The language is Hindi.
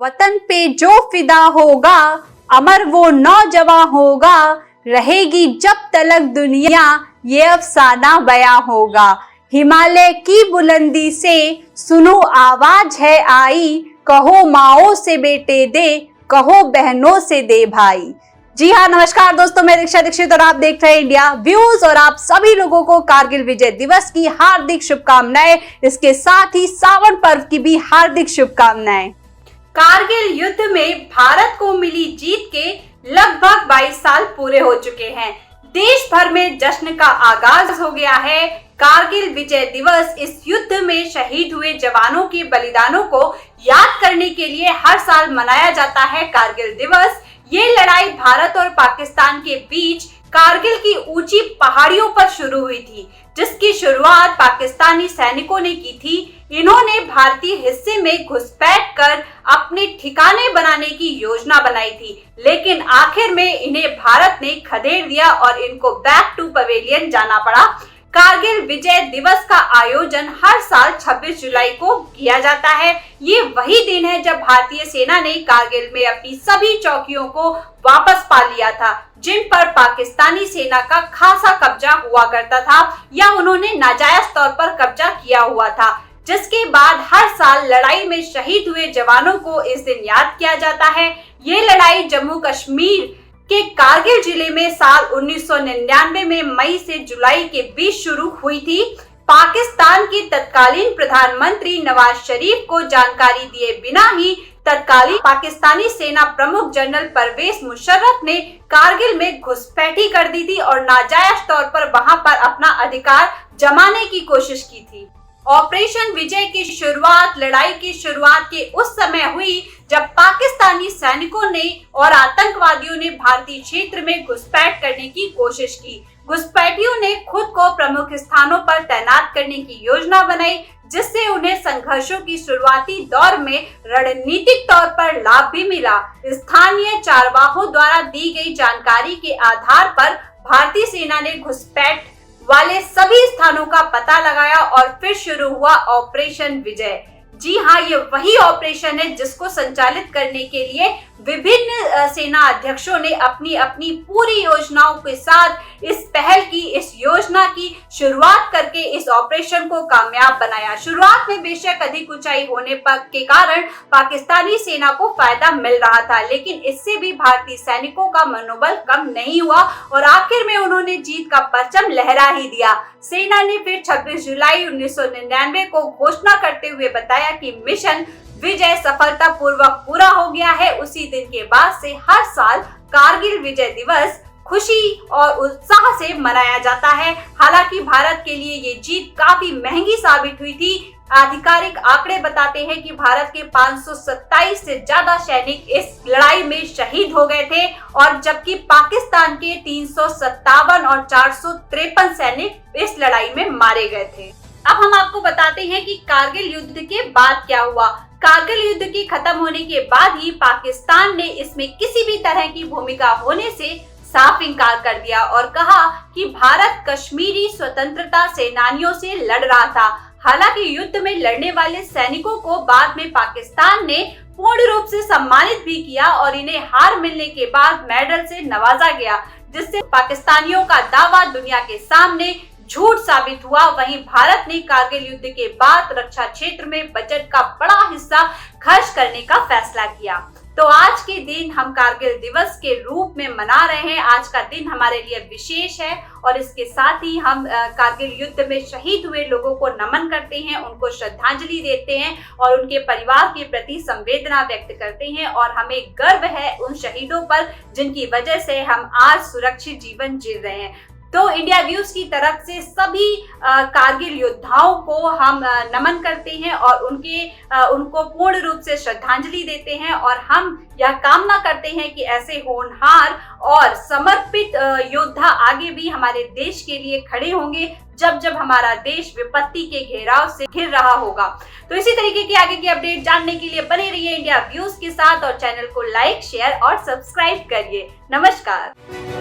वतन पे जो फिदा होगा, अमर वो नौजवान होगा, रहेगी जब तलक दुनिया, ये अफसाना बयां होगा। हिमालय की बुलंदी से सुनो आवाज है आई, कहो माओ से बेटे दे, कहो बहनों से दे भाई। जी हाँ, नमस्कार दोस्तों, मैं दीक्षा दीक्षित और आप देख रहे हैं इंडिया व्यूज। और आप सभी लोगों को कारगिल विजय दिवस की हार्दिक शुभकामनाएं, इसके साथ ही सावन पर्व की भी हार्दिक शुभकामनाएं। कारगिल युद्ध में भारत को मिली जीत के लगभग 22 साल पूरे हो चुके हैं। देश भर में जश्न का आगाज हो गया है। कारगिल विजय दिवस इस युद्ध में शहीद हुए जवानों के बलिदानों को याद करने के लिए हर साल मनाया जाता है कारगिल दिवस। ये लड़ाई भारत और पाकिस्तान के बीच कारगिल की ऊंची पहाड़ियों पर शुरू हुई थी, जिसकी शुरुआत पाकिस्तानी सैनिकों ने की थी। इन्होंने भारतीय हिस्से में घुसपैठ कर अपने ठिकाने बनाने की योजना बनाई थी, लेकिन आखिर में इन्हें भारत ने खदेड़ दिया और इनको बैक टू पवेलियन जाना पड़ा। कारगिल विजय दिवस का आयोजन हर साल 26 जुलाई को किया जाता है। ये वही दिन है जब भारतीय सेना ने कारगिल में अपनी सभी चौकियों को वापस पा लिया था, जिन पर पाकिस्तानी सेना का खासा कब्जा हुआ करता था या उन्होंने नाजायज तौर पर कब्जा किया हुआ था। जिसके बाद हर साल लड़ाई में शहीद हुए जवानों को इस दिन याद किया जाता है। ये लड़ाई जम्मू कश्मीर के कारगिल जिले में साल 1999 में मई से जुलाई के बीच शुरू हुई थी। पाकिस्तान की तत्कालीन प्रधानमंत्री नवाज शरीफ को जानकारी दिए बिना ही तत्कालीन पाकिस्तानी सेना प्रमुख जनरल परवेज मुशर्रफ ने कारगिल में घुसपैठी कर दी थी और नाजायज तौर पर वहां पर अपना अधिकार जमाने की कोशिश की थी। ऑपरेशन विजय की शुरुआत लड़ाई की शुरुआत के उस समय हुई जब पाकिस्तानी सैनिकों ने और आतंकवादियों ने भारतीय क्षेत्र में घुसपैठ करने की कोशिश की। घुसपैठियों ने खुद को प्रमुख स्थानों पर तैनात करने की योजना बनाई, जिससे उन्हें संघर्षों की शुरुआती दौर में रणनीतिक तौर पर लाभ भी मिला। स्थानीय चारवाहों द्वारा दी गई जानकारी के आधार पर भारतीय सेना ने घुसपैठ वाले सभी स्थानों का पता लगाया और फिर शुरू हुआ ऑपरेशन विजय। जी हाँ, ये वही ऑपरेशन है जिसको संचालित करने के लिए विभिन्न सेना अध्यक्षों ने अपनी अपनी पूरी योजनाओं के साथ इस पहल की, इस योजना की शुरुआत करके इस ऑपरेशन को कामयाब बनाया। शुरुआत में बेशक अधिक ऊंचाई होने के कारण पाकिस्तानी सेना को फायदा मिल रहा था, लेकिन इससे भी भारतीय सैनिकों का मनोबल कम नहीं हुआ और आखिर में उन्होंने जीत का परचम लहरा ही दिया। सेना ने फिर 26 जुलाई 1999 को घोषणा करते हुए बताया कि मिशन विजय सफलतापूर्वक पूरा हो गया है। उसी दिन के बाद से हर साल कारगिल विजय दिवस खुशी और उत्साह से मनाया जाता है। हालांकि भारत के लिए ये जीत काफी महंगी साबित हुई थी। आधिकारिक आंकड़े बताते हैं कि भारत के 527 से ज्यादा सैनिक इस लड़ाई में शहीद हो गए थे और जबकि पाकिस्तान के 357 और 453 सैनिक इस लड़ाई में मारे गए थे। अब हम आपको बताते हैं कि कारगिल युद्ध के बाद क्या हुआ। कारगिल युद्ध के खत्म होने के बाद ही पाकिस्तान ने इसमें किसी भी तरह की भूमिका होने से साफ इनकार कर दिया और कहा कि भारत कश्मीरी स्वतंत्रता सेनानियों से लड़ रहा था। हालांकि युद्ध में लड़ने वाले सैनिकों को बाद में पाकिस्तान ने पूर्ण रूप से सम्मानित भी किया और इन्हें हार मिलने के बाद मेडल से नवाजा गया, जिससे पाकिस्तानियों का दावा दुनिया के सामने झूठ साबित हुआ। वहीं भारत ने कारगिल युद्ध के बाद रक्षा क्षेत्र में बजट का बड़ा हिस्सा खर्च करने का फैसला किया। तो आज के दिन हम कारगिल दिवस के रूप में मना रहे हैं। आज का दिन हमारे लिए विशेष है और इसके साथ ही हम कारगिल युद्ध में शहीद हुए लोगों को नमन करते हैं, उनको श्रद्धांजलि देते हैं और उनके परिवार के प्रति संवेदना व्यक्त करते हैं। और हमें गर्व है उन शहीदों पर जिनकी वजह से हम आज सुरक्षित जीवन जी रहे हैं। तो इंडिया व्यूज की तरफ से सभी कारगिल योद्धाओं को हम नमन करते हैं और उनको पूर्ण रूप से श्रद्धांजलि देते हैं और हम यह कामना करते हैं कि ऐसे होनहार और समर्पित योद्धा आगे भी हमारे देश के लिए खड़े होंगे जब हमारा देश विपत्ति के घेराव से घिर रहा होगा। तो इसी तरीके की आगे की अपडेट जानने के लिए बने रहिए इंडिया व्यूज के साथ और चैनल को लाइक, शेयर और सब्सक्राइब करिए। नमस्कार।